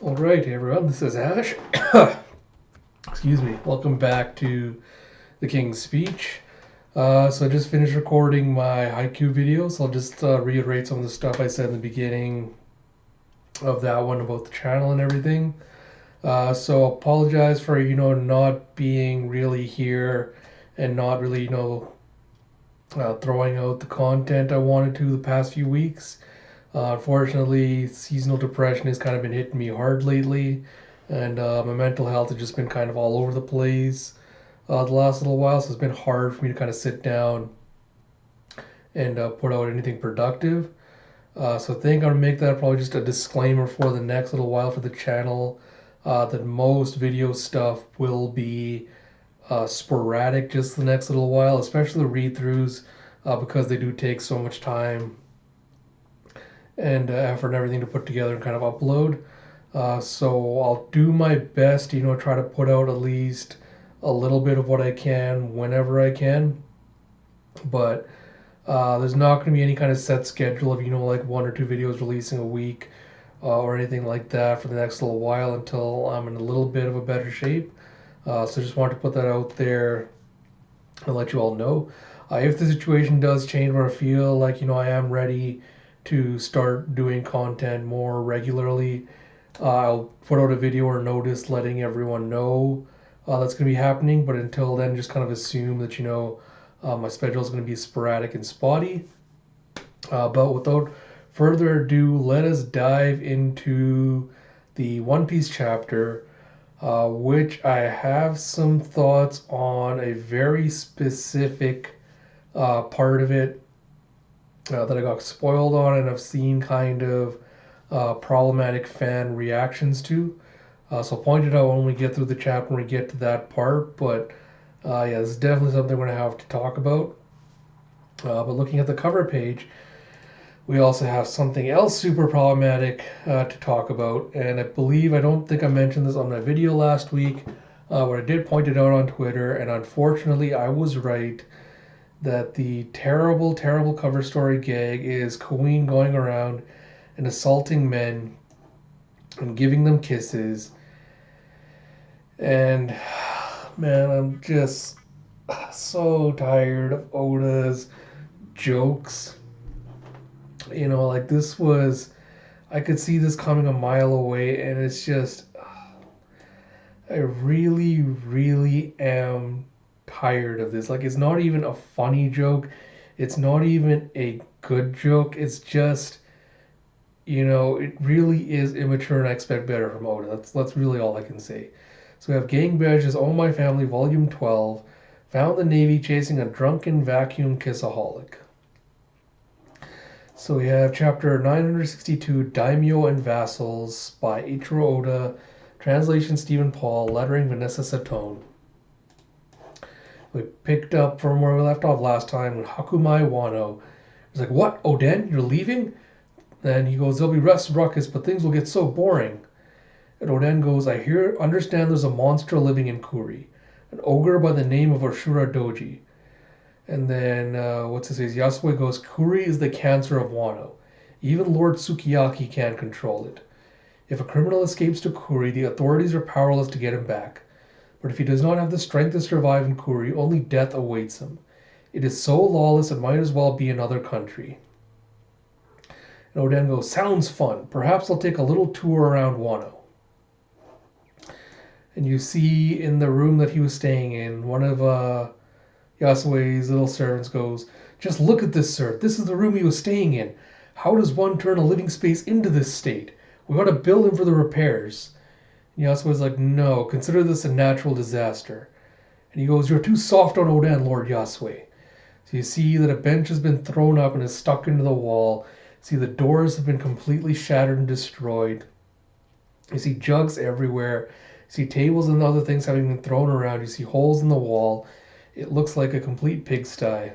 Alright, everyone, this is Ash. Excuse me. Welcome back to the King's Speech. So I just finished recording my haiku video, so I'll just reiterate some of the stuff I said in the beginning of that one about the channel and everything. So apologize for, not being really here and not really, throwing out the content I wanted to the past few weeks. Unfortunately, seasonal depression has kind of been hitting me hard lately, and my mental health has just been kind of all over the place the last little while, so it's been hard for me to kind of sit down and put out anything productive. So I think I'm going to make that probably just a disclaimer for the next little while for the channel that most video stuff will be sporadic just the next little while, especially the read-throughs because they do take so much time and effort and everything to put together and kind of upload. So I'll do my best, try to put out at least a little bit of what I can whenever I can. But there's not going to be any kind of set schedule of, like one or two videos releasing a week or anything like that for the next little while until I'm in a little bit of a better shape. So just wanted to put that out there and let you all know. If the situation does change where I feel like, I am ready to start doing content more regularly, I'll put out a video or notice letting everyone know that's going to be happening. But until then, just kind of assume that, my schedule is going to be sporadic and spotty. But without further ado, let us dive into the One Piece chapter, which I have some thoughts on a very specific part of it that I got spoiled on, and I've seen kind of problematic fan reactions to. So I'll point it out when we get through the chapter, when we get to that part. But yeah, this is definitely something we're going to have to talk about. But looking at the cover page, we also have something else super problematic to talk about. And I don't think I mentioned this on my video last week, but I did point it out on Twitter. And unfortunately, I was right that the terrible, terrible cover story gag is Queen going around and assaulting men and giving them kisses. And man, I'm just so tired of Oda's jokes. Like this was, I could see this coming a mile away, and it's just, I really, really am tired of this. Like, it's not even a funny joke, it's not even a good joke, it's just, it really is immature, and I expect better from Oda. That's really all I can say. So we have Gang Badges, Oh My Family, Volume 12, found the Navy chasing a drunken vacuum kissaholic. So we have chapter 962, Daimyo and Vassals by Eiichiro Oda, translation Stephen Paul, lettering Vanessa Satone. We picked up from where we left off last time with Hakumai Wano. He's like, "What, Oden, you're leaving?" Then he goes, "There'll be rest ruckus, but things will get so boring." And Oden goes, understand there's a monster living in Kuri, an ogre by the name of Ashura Doji." And then, Yasue goes, "Kuri is the cancer of Wano. Even Lord Sukiyaki can't control it. If a criminal escapes to Kuri, the authorities are powerless to get him back. But if he does not have the strength to survive in Kuri, only death awaits him. It is so lawless it might as well be another country." And Oden goes, "Sounds fun. Perhaps I'll take a little tour around Wano." And you see in the room that he was staying in, one of Yasue's little servants goes, "Just look at this, sir. This is the room he was staying in. How does one turn a living space into this state? We ought to bill him for the repairs." And Yasue's like, "No, consider this a natural disaster." And he goes, "You're too soft on Oden, Lord Yasue." So you see that a bench has been thrown up and is stuck into the wall. See the doors have been completely shattered and destroyed. You see jugs everywhere. You see tables and other things having been thrown around. You see holes in the wall. It looks like a complete pigsty.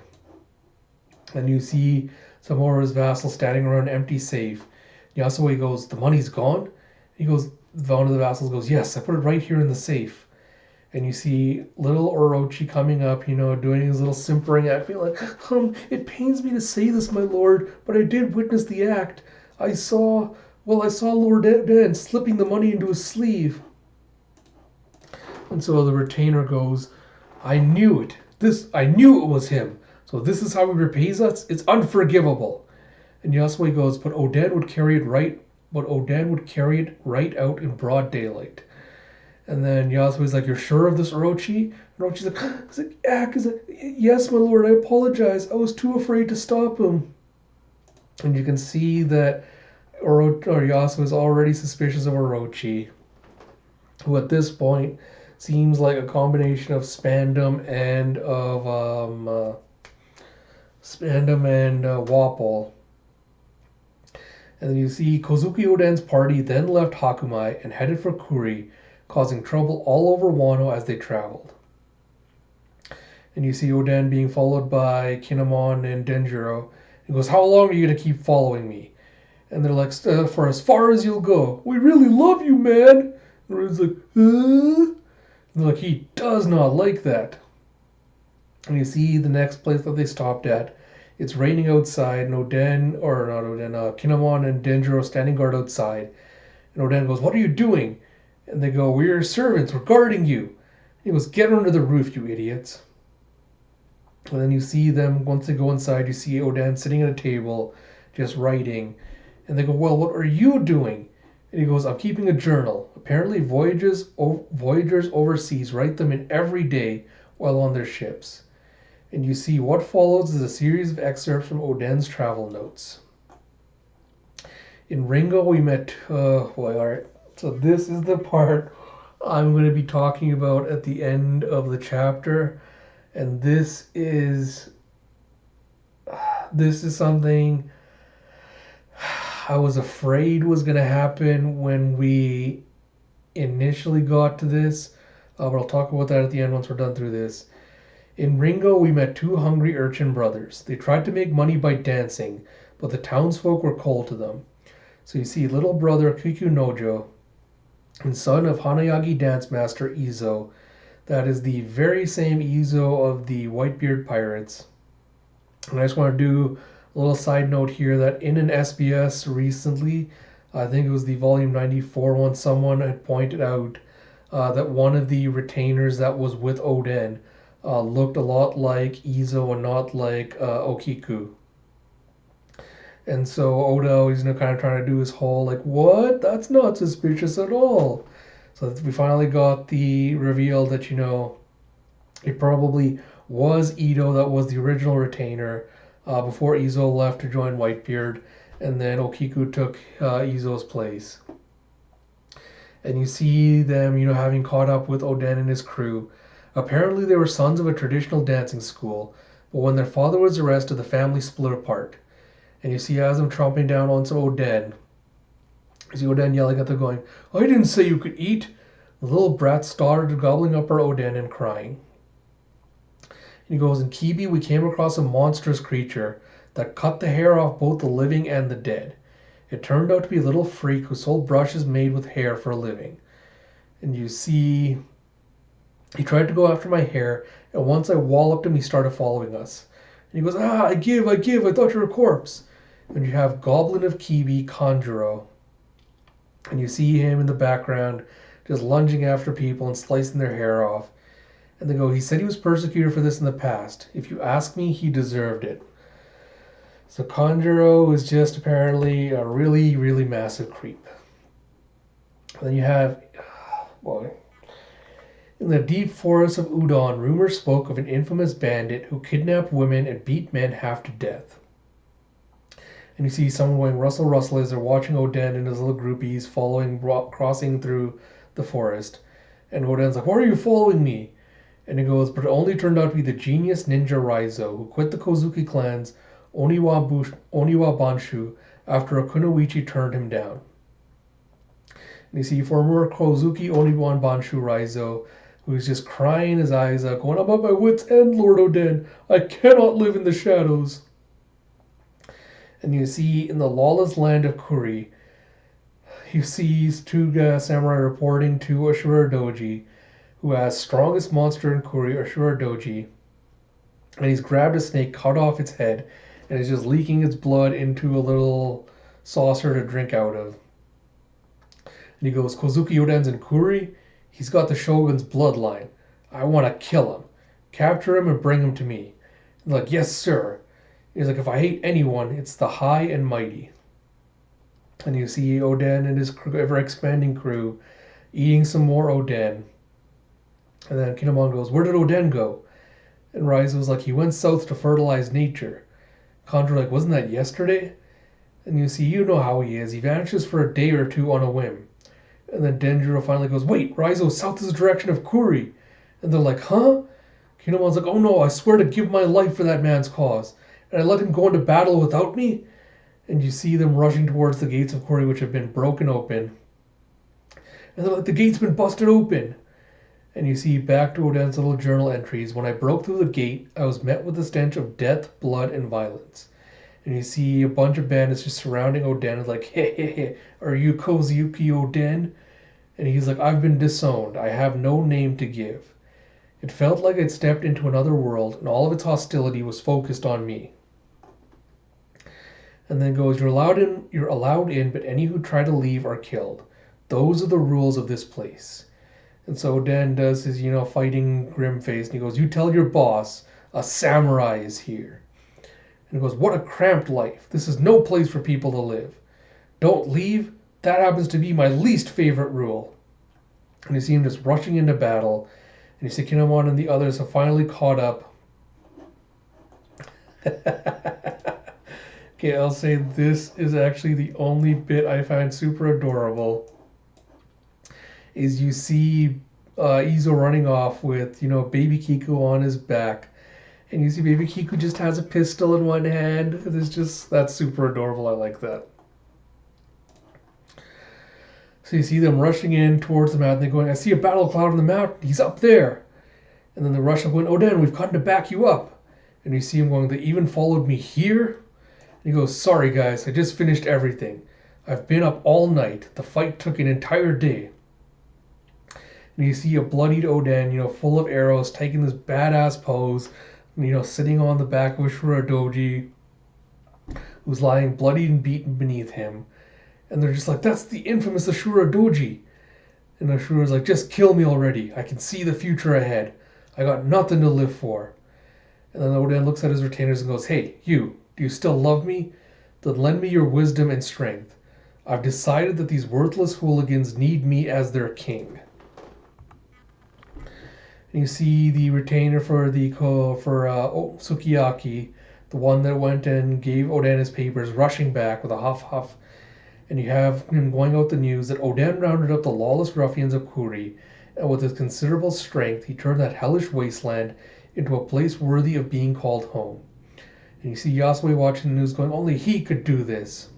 And you see some more of his vassals standing around an empty safe. Yasue goes, "The money's gone?" He goes, one of the vassals goes, "Yes, I put it right here in the safe." And you see little Orochi coming up, doing his little simpering act, being like, "It pains me to say this, my lord, but I did witness the act. I saw Well, I saw Lord Dan slipping the money into his sleeve. And so the retainer goes, I knew it. I knew it was him. So this is how he repays us? It's unforgivable. And Yasui goes, but Oden would carry it right out in broad daylight. And then Yasui's like, you're sure of this, Orochi? And Orochi's like, yeah, yes, my lord, I apologize. I was too afraid to stop him. And you can see that Yasui is already suspicious of Orochi, who at this point seems like a combination of Spandam and Wapol. And then you see Kozuki Oden's party then left Hakumai and headed for Kuri, causing trouble all over Wano as they traveled. And you see Oden being followed by Kinemon and Denjiro. He goes, how long are you going to keep following me? And they're like, for as far as you'll go. We really love you, man. And Oden's like, huh? And they're like, he does not like that. And you see the next place that they stopped at. It's raining outside, and Kinemon and Denjiro standing guard outside. And Oden goes, what are you doing? And they go, we're your servants, we're guarding you. And he goes, get under the roof, you idiots. And then you see them, once they go inside, you see Oden sitting at a table, just writing. And they go, well, what are you doing? And he goes, I'm keeping a journal. Apparently voyagers overseas write them in every day while on their ships. And you see what follows is a series of excerpts from Oden's travel notes. In Ringo, we met... alright. So this is the part I'm going to be talking about at the end of the chapter. And this is something I was afraid was going to happen when we initially got to this. But I'll talk about that at the end once we're done through this. In Ringo, we met two hungry urchin brothers. They tried to make money by dancing, but the townsfolk were cold to them. So you see little brother Okiku Nojo, and son of Hanayagi dance master Izo. That is the very same Izo of the Whitebeard Pirates. And I just want to do a little side note here that in an SBS recently, I think it was the volume 94 one, someone had pointed out that one of the retainers that was with Oden looked a lot like Izo and not like Okiku. And so Oda is kind of trying to do his whole like, what? That's not suspicious at all. So we finally got the reveal that, it probably was Ito that was the original retainer before Izo left to join Whitebeard, and then Okiku took Izo's place. And you see them, having caught up with Oden and his crew. Apparently they were sons of a traditional dancing school, but when their father was arrested, the family split apart. And you see as them tromping down onto Oden, you see Oden yelling at them going, I didn't say you could eat. The little brat started gobbling up her Oden and crying. And he goes, in Kibi we came across a monstrous creature that cut the hair off both the living and the dead. It turned out to be a little freak who sold brushes made with hair for a living. And you see, he tried to go after my hair, and once I walloped him, he started following us. And he goes, I give, I thought you were a corpse. And you have Goblin of Kibi, Kanjuro. And you see him in the background, just lunging after people and slicing their hair off. And they go, he said he was persecuted for this in the past. If you ask me, he deserved it. So Kanjuro is just apparently a really, really massive creep. And then you have, in the deep forest of Udon, rumors spoke of an infamous bandit who kidnapped women and beat men half to death. And you see someone going Russell Russell as they're watching Oden and his little groupies crossing through the forest. And Oden's like, why are you following me? And he goes, but it only turned out to be the genius ninja Raizo, who quit the Kozuki clan's Oniwa Banshu after a Kunoichi turned him down. And you see former Kozuki Oniwa Banshu Raizo, who's just crying his eyes out, going, I'm at my wit's end, Lord Oden. I cannot live in the shadows. And you see in the lawless land of Kuri, he sees two samurai reporting to Ashura Doji, who has strongest monster in Kuri, Ashura Doji. And he's grabbed a snake, cut off its head, and is just leaking its blood into a little saucer to drink out of. And he goes, Kozuki Oden's in Kuri. He's got the Shogun's bloodline. I want to kill him. Capture him and bring him to me. And like, yes, sir. He's like, if I hate anyone, it's the high and mighty. And you see Oden and his ever-expanding crew eating some more Oden. And then Kinemon goes, where did Oden go? And Raizo's like, he went south to fertilize nature. Contra like, wasn't that yesterday? And you see, you know how he is. He vanishes for a day or two on a whim. And then Denjiro finally goes, wait, Raizo, south is the direction of Kuri. And they're like, huh? Kinemon's like, oh no, I swear to give my life for that man's cause. And I let him go into battle without me? And you see them rushing towards the gates of Kuri, which have been broken open. And they're like, the gate's been busted open. And you see back to Oden's little journal entries, when I broke through the gate, I was met with the stench of death, blood, and violence. And you see a bunch of bandits just surrounding Oden, like, hey, are you Kozuki Oden? And he's like, I've been disowned. I have no name to give. It felt like I'd stepped into another world, and all of its hostility was focused on me. And then goes, you're allowed in, but any who try to leave are killed. Those are the rules of this place. And so Oden does his, fighting grim face, and he goes, you tell your boss, a samurai is here. And he goes, what a cramped life. This is no place for people to live. Don't leave. That happens to be my least favorite rule. And you see him just rushing into battle. And you see Kinemon and the others have finally caught up. Okay, I'll say this is actually the only bit I find super adorable. Is you see Izo running off with, baby Kiku on his back. And you see baby Kiku just has a pistol in one hand. That's super adorable. I like that. So you see them rushing in towards the mountain. They're going, I see a battle cloud on the mountain. He's up there. And then they rush up going, Oden, we've come to back you up. And you see him going, they even followed me here? And he goes, sorry guys, I just finished everything. I've been up all night. The fight took an entire day. And you see a bloodied Oden, full of arrows, taking this badass pose, sitting on the back of a Shuradoji, who's lying bloodied and beaten beneath him. And they're just like, that's the infamous Ashura Doji. And Ashura's like, just kill me already. I can see the future ahead. I got nothing to live for. And then Oden looks at his retainers and goes, hey, do you still love me? Then lend me your wisdom and strength. I've decided that these worthless hooligans need me as their king. And you see the retainer for Sukiyaki, the one that went and gave Oden his papers, rushing back with a huff. And you have him going out the news that Oden rounded up the lawless ruffians of Kuri, and with his considerable strength, he turned that hellish wasteland into a place worthy of being called home. And you see Yasue watching the news going, only he could do this.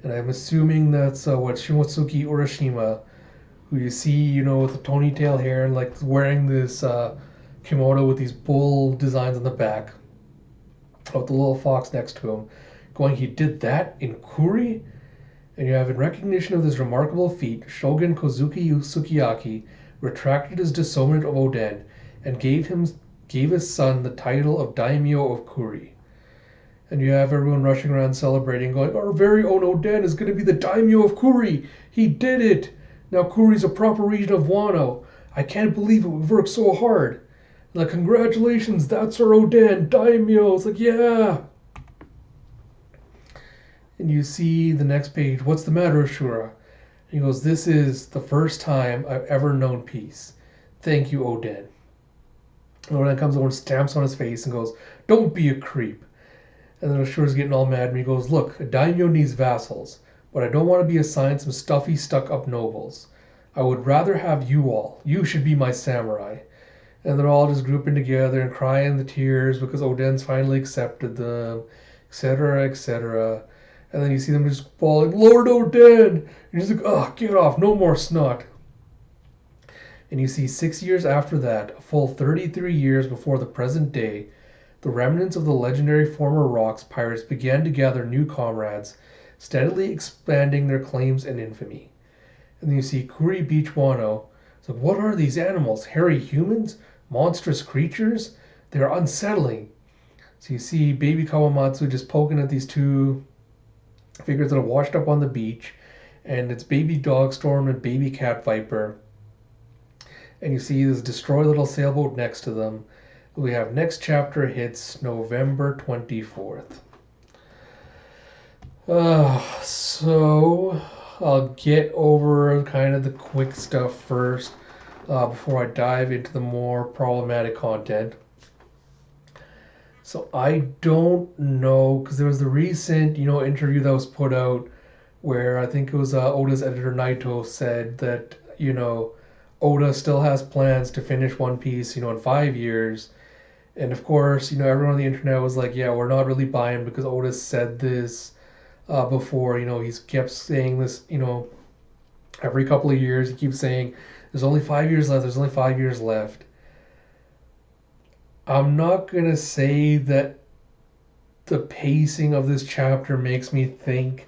And I'm assuming that's Shimotsuki Urashima, who you see, with the ponytail hair and like wearing this kimono with these bull designs on the back, with the little fox next to him, going, he did that in Kuri? And you have, in recognition of this remarkable feat, Shogun Kozuki Sukiyaki retracted his disownment of Oden and gave his son the title of Daimyo of Kuri. And you have everyone rushing around celebrating, going, our very own Oden is going to be the Daimyo of Kuri! He did it! Now Kuri's a proper region of Wano. I can't believe it, we've worked so hard. Like, congratulations, that's our Oden, Daimyo! It's like, yeah! And you see the next page, what's the matter, Ashura? And he goes, this is the first time I've ever known peace. Thank you, Oden. And Oden comes over and stamps on his face and goes, don't be a creep. And then Ashura's getting all mad, and he goes, look, a daimyo needs vassals, but I don't want to be assigned some stuffy, stuck-up nobles. I would rather have you all. You should be my samurai. And they're all just grouping together and crying the tears because Oden's finally accepted them, etc., etc. And then you see them just falling, Lord Oden! And he's like, oh, get off, no more snot. And you see 6 years after that, a full 33 years before the present day, the remnants of the legendary former Rocks pirates began to gather new comrades, steadily expanding their claims and infamy. And then you see Kuri Beach Wano. It's like, what are these animals? Hairy humans? Monstrous creatures? They're unsettling. So you see baby Kawamatsu just poking at these two figures that are washed up on the beach. and it's baby dog storm and baby cat viper. And you see this destroy little sailboat next to them. We have next chapter hits November 24th. So I'll get over kind of the quick stuff first before I dive into the more problematic content. So I don't know, because there was the recent, interview that was put out where I think it was Oda's editor Naito said that, Oda still has plans to finish One Piece, in 5 years. And of course, everyone on the internet was like, yeah, we're not really buying because Oda said this before. He's kept saying this, every couple of years. He keeps saying, there's only 5 years left, there's only 5 years left. I'm not going to say that the pacing of this chapter makes me think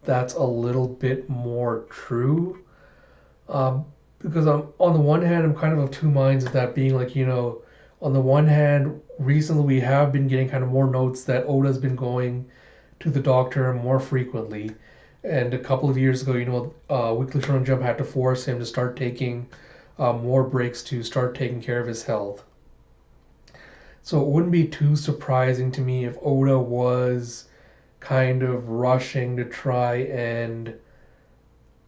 that's a little bit more true. Because on the one hand, I'm kind of two minds of that being like, on the one hand, recently we have been getting kind of more notes that Oda's been going to the doctor more frequently. And a couple of years ago, Weekly Shonen Jump had to force him to start taking more breaks to start taking care of his health. So it wouldn't be too surprising to me if Oda was kind of rushing to try and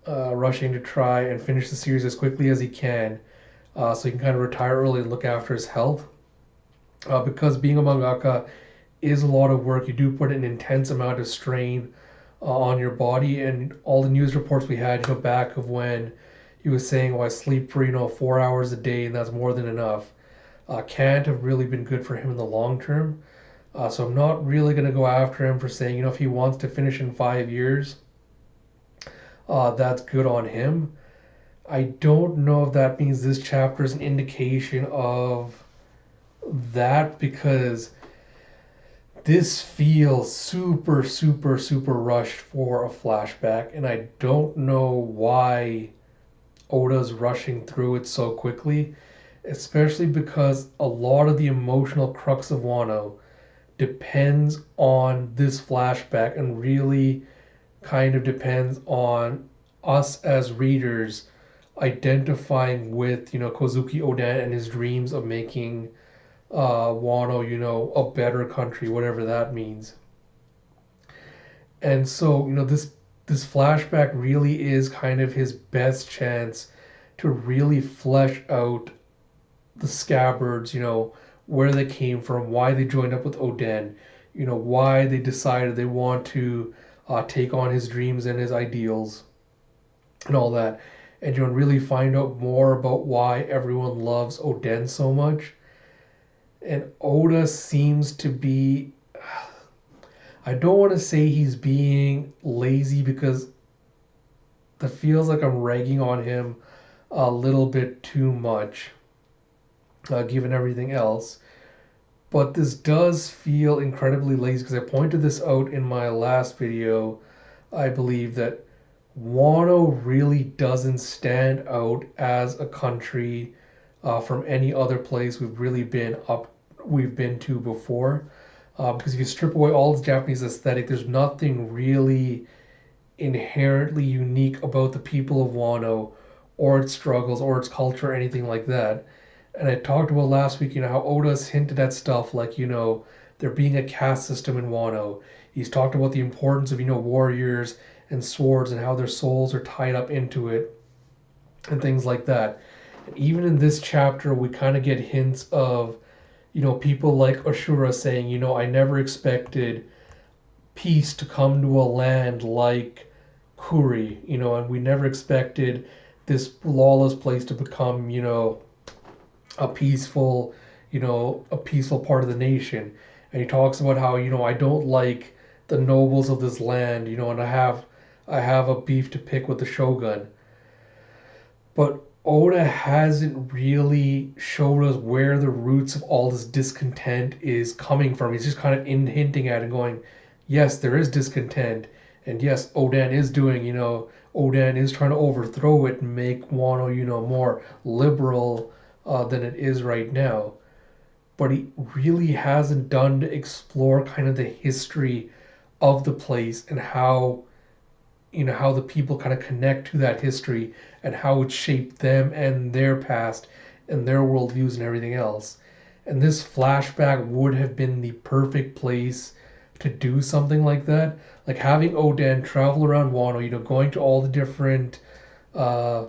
finish the series as quickly as he can, so he can kind of retire early and look after his health. Because being a mangaka is a lot of work. You do put an intense amount of strain on your body, and all the news reports we had, back of when he was saying, "Oh, I sleep for 4 hours a day, and that's more than enough." Can't have really been good for him in the long term. So I'm not really going to go after him for saying, if he wants to finish in 5 years, that's good on him. I don't know if that means this chapter is an indication of that, because this feels super, super, super rushed for a flashback, and I don't know why Oda's rushing through it so quickly, especially because a lot of the emotional crux of Wano depends on this flashback, and really kind of depends on us as readers identifying with Kozuki Oden and his dreams of making Wano a better country, whatever that means. And so this flashback really is kind of his best chance to really flesh out the Scabbards, where they came from, why they joined up with Oden, why they decided they want to take on his dreams and his ideals and all that. And really find out more about why everyone loves Oden so much. And Oda seems to be, I don't want to say he's being lazy, because that feels like I'm ragging on him a little bit too much, given everything else. But this does feel incredibly lazy, because I pointed this out in my last video. I believe that Wano really doesn't stand out as a country from any other place we've been to before. Because if you strip away all the Japanese aesthetic, there's nothing really inherently unique about the people of Wano, or its struggles, or its culture, or anything like that. And I talked about last week, how Oda's hinted at stuff like, there being a caste system in Wano. He's talked about the importance of, warriors and swords, and how their souls are tied up into it, and things like that. And even in this chapter, we kind of get hints of, people like Ashura saying, I never expected peace to come to a land like Kuri, and we never expected this lawless place to become, a peaceful, a peaceful part of the nation. And he talks about how, I don't like the nobles of this land, and I have a beef to pick with the shogun. But Oda hasn't really showed us where the roots of all this discontent is coming from. He's just kind of hinting at it and going, yes, there is discontent. And yes, Oden is doing, Oden is trying to overthrow it and make Wano, more liberal than it is right now. But he really hasn't done to explore kind of the history of the place, and how how the people kind of connect to that history and how it shaped them and their past and their worldviews and everything else. And this flashback would have been the perfect place to do something like that. Like having Oden travel around Wano, going to all the different uh,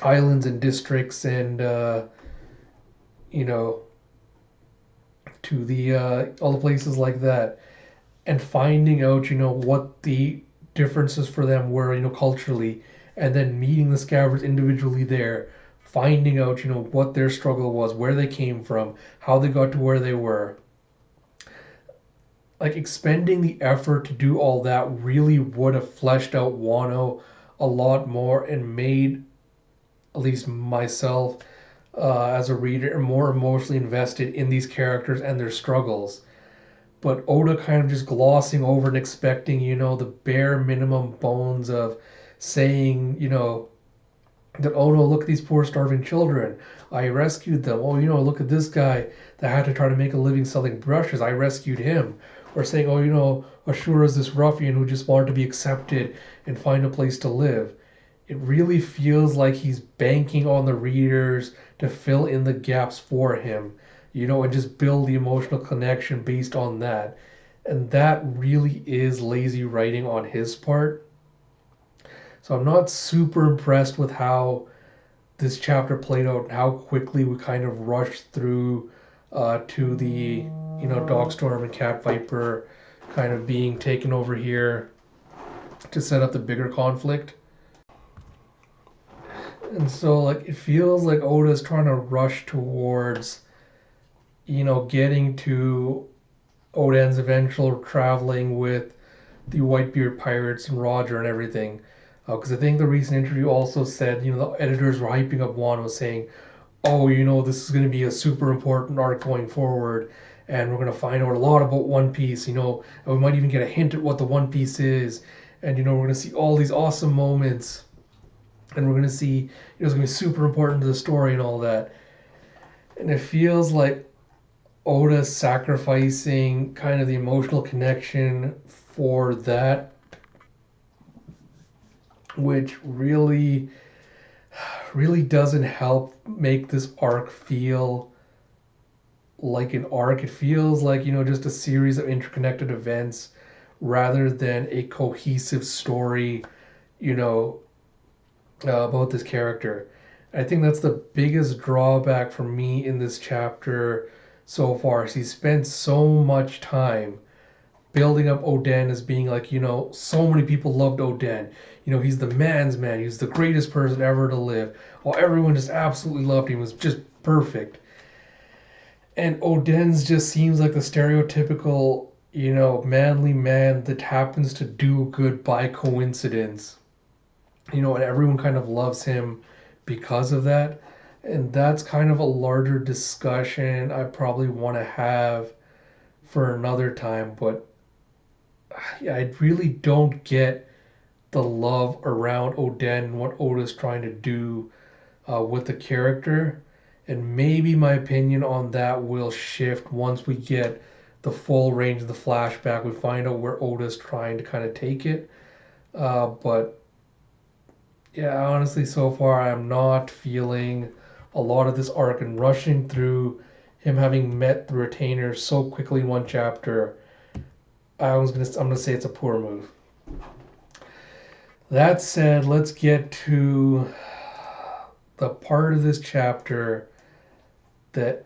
islands and districts and, you know, to the all the places like that, and finding out, what the differences for them were, culturally, and then meeting the scavengers individually there, finding out, what their struggle was, where they came from, how they got to where they were. Like expending the effort to do all that really would have fleshed out Wano a lot more and made at least myself as a reader more emotionally invested in these characters and their struggles. But Oda kind of just glossing over and expecting, the bare minimum bones of saying, that, oh no, look at these poor starving children. I rescued them. Oh, look at this guy that had to try to make a living selling brushes. I rescued him. Or saying, oh, Ashura is this ruffian who just wanted to be accepted and find a place to live. It really feels like he's banking on the readers to fill in the gaps for him, and just build the emotional connection based on that. And that really is lazy writing on his part. So I'm not super impressed with how this chapter played out and how quickly we kind of rushed through to the, Dogstorm and Cat Viper kind of being taken over here to set up the bigger conflict. And so, like, it feels like Oda's trying to rush towards, getting to Oden's eventual traveling with the Whitebeard pirates and Roger and everything. Because I think the recent interview also said, the editors were hyping up Wano, saying, oh, this is going to be a super important arc going forward, and we're going to find out a lot about One Piece, and we might even get a hint at what the One Piece is, and, we're going to see all these awesome moments, and we're going to see, it's going to be super important to the story and all that. And it feels like Oda's sacrificing kind of the emotional connection for that, which really doesn't help make this arc feel like an arc. It feels like, just a series of interconnected events rather than a cohesive story, about this character. I think that's the biggest drawback for me in this chapter so far. He spent so much time building up Oden as being like, so many people loved Oden. He's the man's man. He's the greatest person ever to live. Well, everyone just absolutely loved him. He was just perfect. And Oden's just seems like the stereotypical, manly man that happens to do good by coincidence. And everyone kind of loves him because of that. And that's kind of a larger discussion I probably want to have for another time. But I really don't get the love around Oden and what Oda's trying to do with the character. And maybe my opinion on that will shift once we get the full range of the flashback. We find out where Oda's trying to kind of take it. But yeah, honestly, so far I'm not feeling a lot of this arc, and rushing through him having met the retainers so quickly in one chapter. I'm gonna say it's a poor move. That said, let's get to the part of this chapter that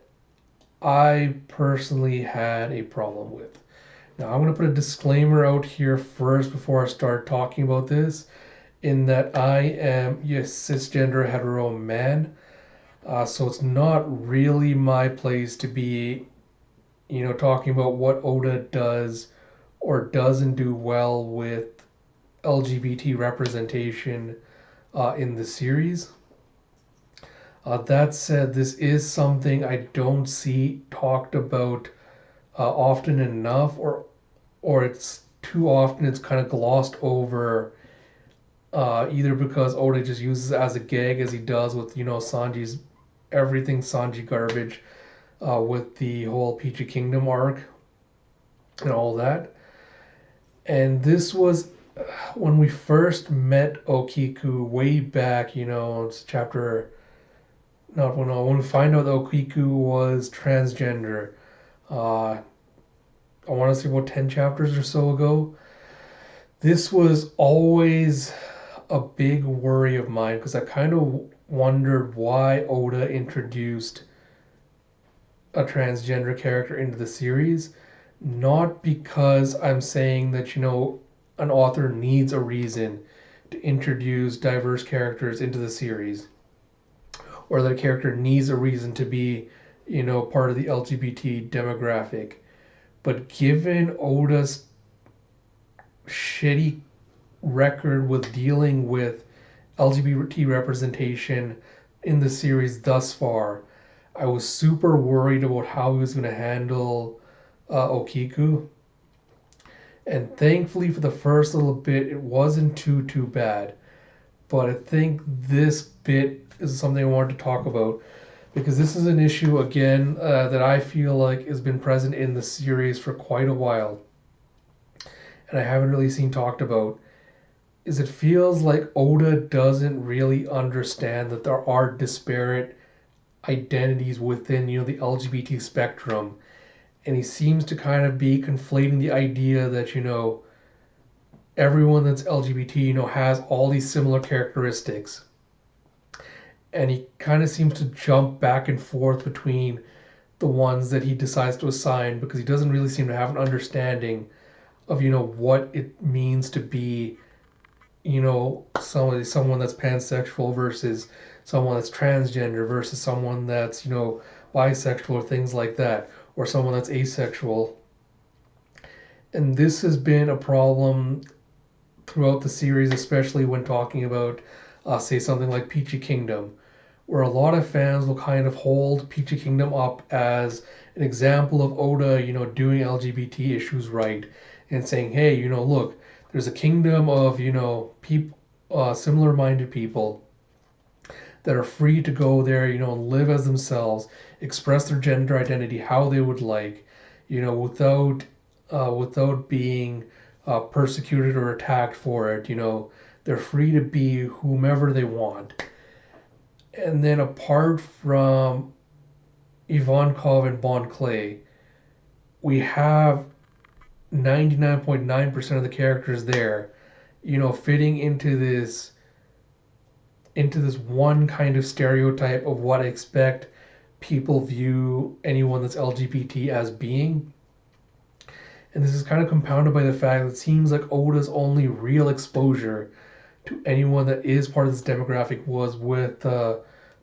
I personally had a problem with. Now, I'm going to put a disclaimer out here first before I start talking about this, in that I am a cisgender hetero man, so it's not really my place to be, talking about what Oda does or doesn't do well with LGBT representation in the series. That said, this is something I don't see talked about often enough, or it's too often it's kind of glossed over, either because Oda just uses it as a gag, as he does with Sanji's everything Sanji garbage, with the whole Peachy Kingdom arc and all that. And this was when we first met Okiku way back, it's chapter not when we find out that Okiku was transgender. Uh, I want to say about 10 chapters or so ago. This was always a big worry of mine because I kind of wondered why Oda introduced a transgender character into the series. Not because I'm saying that, an author needs a reason to introduce diverse characters into the series, or that a character needs a reason to be, part of the LGBT demographic. But given Oda's shitty record with dealing with LGBT representation in the series thus far, I was super worried about how he was going to handle Okiku. And thankfully, for the first little bit, it wasn't too bad. But I think this bit is something I wanted to talk about because this is an issue again that I feel like has been present in the series for quite a while, and I haven't really seen talked about. Is it feels like Oda doesn't really understand that there are disparate identities within the LGBT spectrum, and he seems to kind of be conflating the idea that everyone that's LGBT has all these similar characteristics, and he kind of seems to jump back and forth between the ones that he decides to assign because he doesn't really seem to have an understanding of what it means to be someone that's pansexual versus someone that's transgender versus someone that's bisexual or things like that, or someone that's asexual. And this has been a problem throughout the series, especially when talking about say something like Peachy Kingdom, where a lot of fans will kind of hold Peachy Kingdom up as an example of Oda doing LGBT issues right, and saying, hey, look, there's a kingdom of people, similar-minded people that are free to go there, and live as themselves, express their gender identity how they would like, without being persecuted or attacked for it. They're free to be whomever they want. And then apart from Ivankov and Bon Clay, we have 99.9% of the characters there, fitting into this one kind of stereotype of what I expect people view anyone that's LGBT as being. And this is kind of compounded by the fact that it seems like Oda's only real exposure to anyone that is part of this demographic was with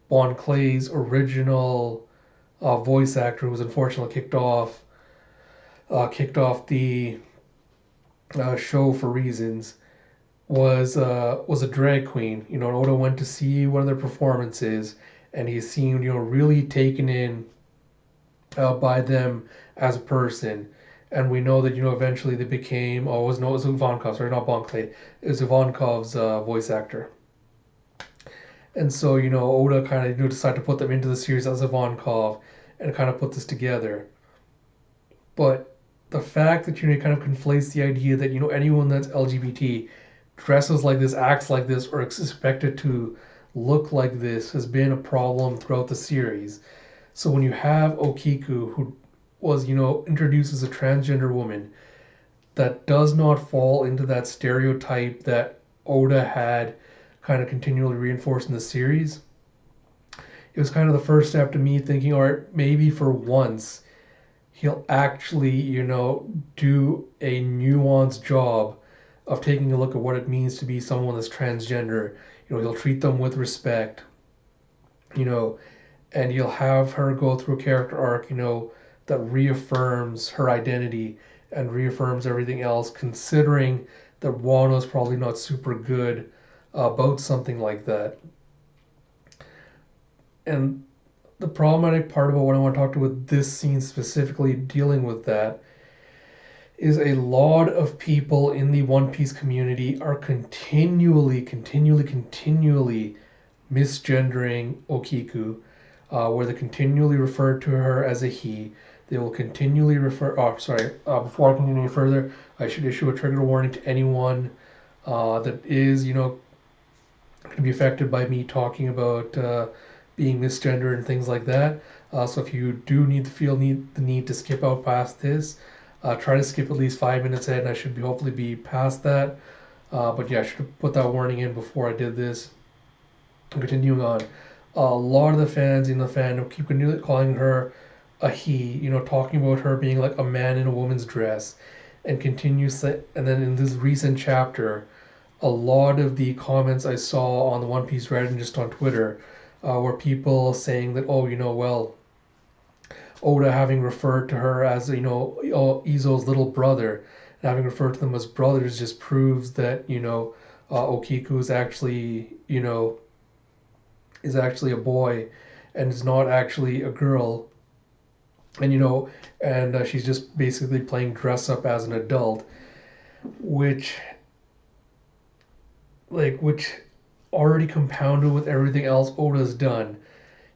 Bon Clay's original voice actor, who was unfortunately kicked off the show for reasons, was a drag queen. Oda went to see one of their performances, and he seemed really taken in by them as a person. And we know that eventually they became it was Ivankov, sorry, not Bon Clay. It was Ivankov's voice actor. And so Oda kind of decided to put them into the series as Ivankov and kind of put this together. But the fact that he kind of conflates the idea that anyone that's LGBT dresses like this, acts like this, or is expected to look like this has been a problem throughout the series. So when you have Okiku, who was introduced as a transgender woman, that does not fall into that stereotype that Oda had kind of continually reinforced in the series, it was kind of the first step to me thinking, all right, maybe for once he'll actually, do a nuanced job of taking a look at what it means to be someone that's transgender. He'll treat them with respect, and he'll have her go through a character arc, that reaffirms her identity and reaffirms everything else, considering that Wano's probably not super good about something like that. And the problematic part about what I want to talk to with this scene specifically dealing with that is a lot of people in the One Piece community are continually misgendering Okiku, where they continually refer to her as a he. They will continually refer. Oh, sorry. Before I continue any further, I should issue a trigger warning to anyone that is, going to be affected by me talking about being misgendered and things like that. So if you do the need to skip out past this, try to skip at least 5 minutes ahead, and I should be hopefully be past that. But yeah, I should have put that warning in before I did this. Continuing on, a lot of the fans in the fandom keep calling her a he, talking about her being like a man in a woman's dress, and and then in this recent chapter, a lot of the comments I saw on the One Piece Reddit and just on Twitter were people saying that, oh, well, Oda having referred to her as, Izo's little brother, and having referred to them as brothers just proves that, Okiku is actually a boy and is not actually a girl. And, she's just basically playing dress up as an adult, which which already compounded with everything else Oda's done.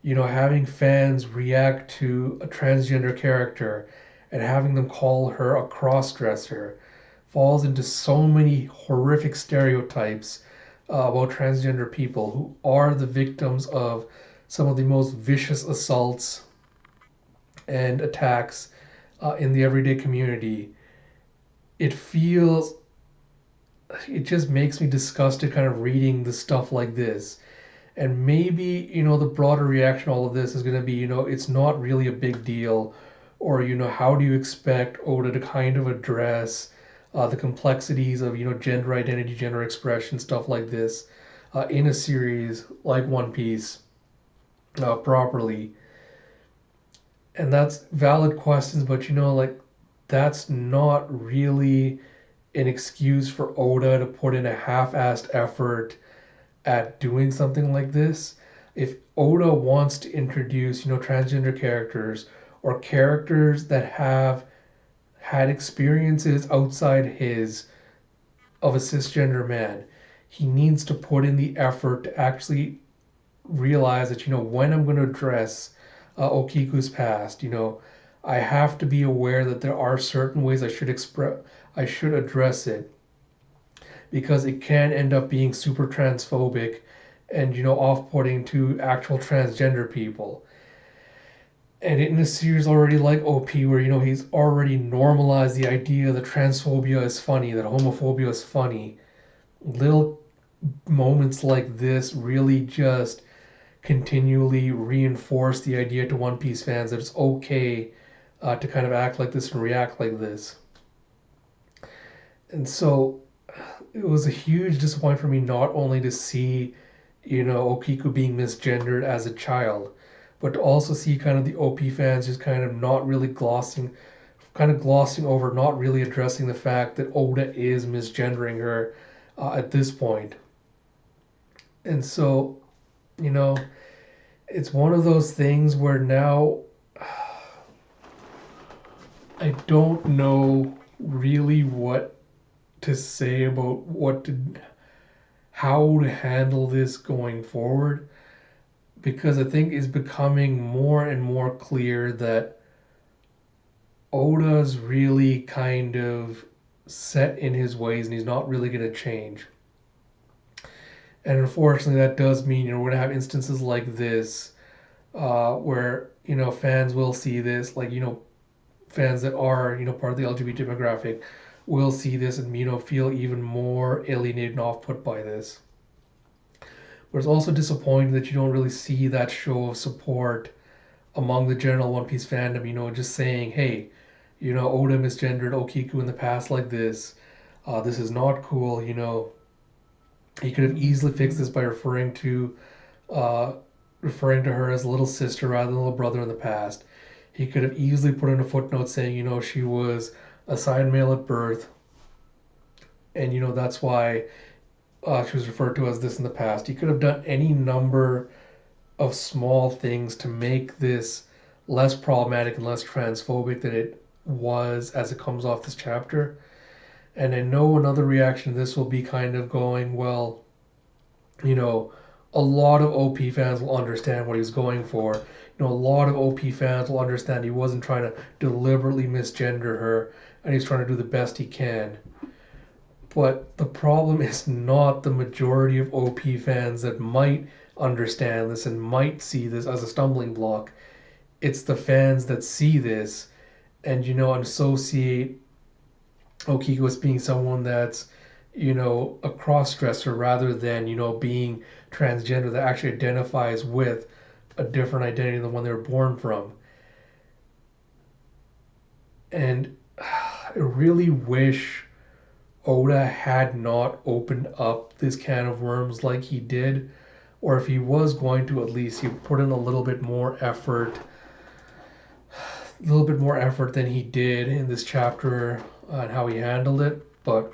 Having fans react to a transgender character and having them call her a cross-dresser falls into so many horrific stereotypes about transgender people who are the victims of some of the most vicious assaults and attacks in the everyday community. It feels it just makes me disgusted kind of reading the stuff like this. And maybe, the broader reaction to all of this is going to be, it's not really a big deal. Or, how do you expect Oda to kind of address the complexities of, gender identity, gender expression, stuff like this in a series like One Piece properly? And that's valid questions, but, that's not really an excuse for Oda to put in a half-assed effort at doing something like this. If Oda wants to introduce, transgender characters or characters that have had experiences outside his of a cisgender man, he needs to put in the effort to actually realize that, when I'm going to address Okiku's past, I have to be aware that there are certain ways I should address it, because it can end up being super transphobic and, off-putting to actual transgender people. And in a series already like OP, where, he's already normalized the idea that transphobia is funny, that homophobia is funny, little moments like this really just continually reinforce the idea to One Piece fans that it's okay to kind of act like this and react like this. And so it was a huge disappointment for me not only to see, Okiku being misgendered as a child, but to also see kind of the OP fans just kind of not really glossing over, not really addressing the fact that Oda is misgendering her at this point. And so, it's one of those things where now I don't know really what to say about how to handle this going forward, because I think it's becoming more and more clear that Oda's really kind of set in his ways and he's not really going to change. And unfortunately, that does mean, we're going to have instances like this where, fans will see this, like, fans that are, part of the LGBT demographic will see this and, feel even more alienated and off-put by this. But it's also disappointing that you don't really see that show of support among the general One Piece fandom, just saying, hey, Oda misgendered Okiku in the past like this. This is not cool, He could have easily fixed this by referring to her as little sister rather than little brother in the past. He could have easily put in a footnote saying, she was assigned male at birth, and that's why she was referred to as this in the past. He could have done any number of small things to make this less problematic and less transphobic than it was as it comes off this chapter. And I know another reaction to this will be kind of going, well, a lot of OP fans will understand what he's going for. A lot of OP fans will understand he wasn't trying to deliberately misgender her, and he's trying to do the best he can. But the problem is not the majority of OP fans that might understand this and might see this as a stumbling block. It's the fans that see this and, associate Okiku as being someone that's, a cross dresser rather than, being transgender that actually identifies with a different identity than the one they were born from. And I really wish Oda had not opened up this can of worms like he did, or if he was going to, at least he put in a little bit more effort, than he did in this chapter on how he handled it. But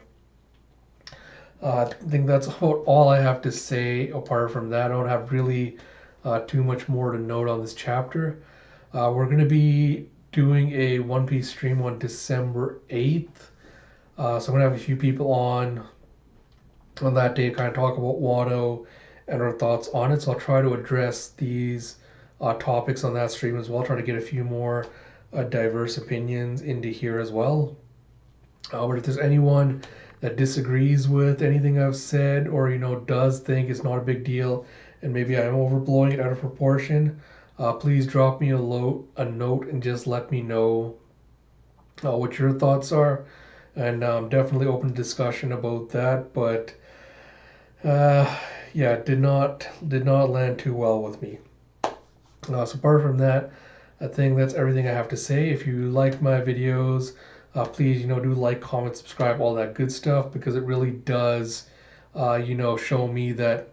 I think that's about all I have to say. Apart from that, I don't have really too much more to note on this chapter. We're going to be doing a One Piece stream on December 8th. So I'm going to have a few people on that day, kind of talk about Wano and our thoughts on it. So I'll try to address these topics on that stream as well. Try to get a few more diverse opinions into here as well. But if there's anyone that disagrees with anything I've said, or does think it's not a big deal, and maybe I'm overblowing it out of proportion, please drop me a note and just let me know what your thoughts are. And I'm definitely open to discussion about that. But yeah, it did not land too well with me. So apart from that, I think that's everything I have to say. If you like my videos, please do like, comment, subscribe, all that good stuff, because it really does show me that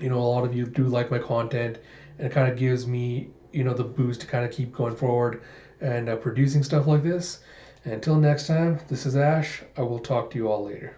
a lot of you do like my content, and it kind of gives me the boost to kind of keep going forward and producing stuff like this. And until next time, this is Ash. I will talk to you all later.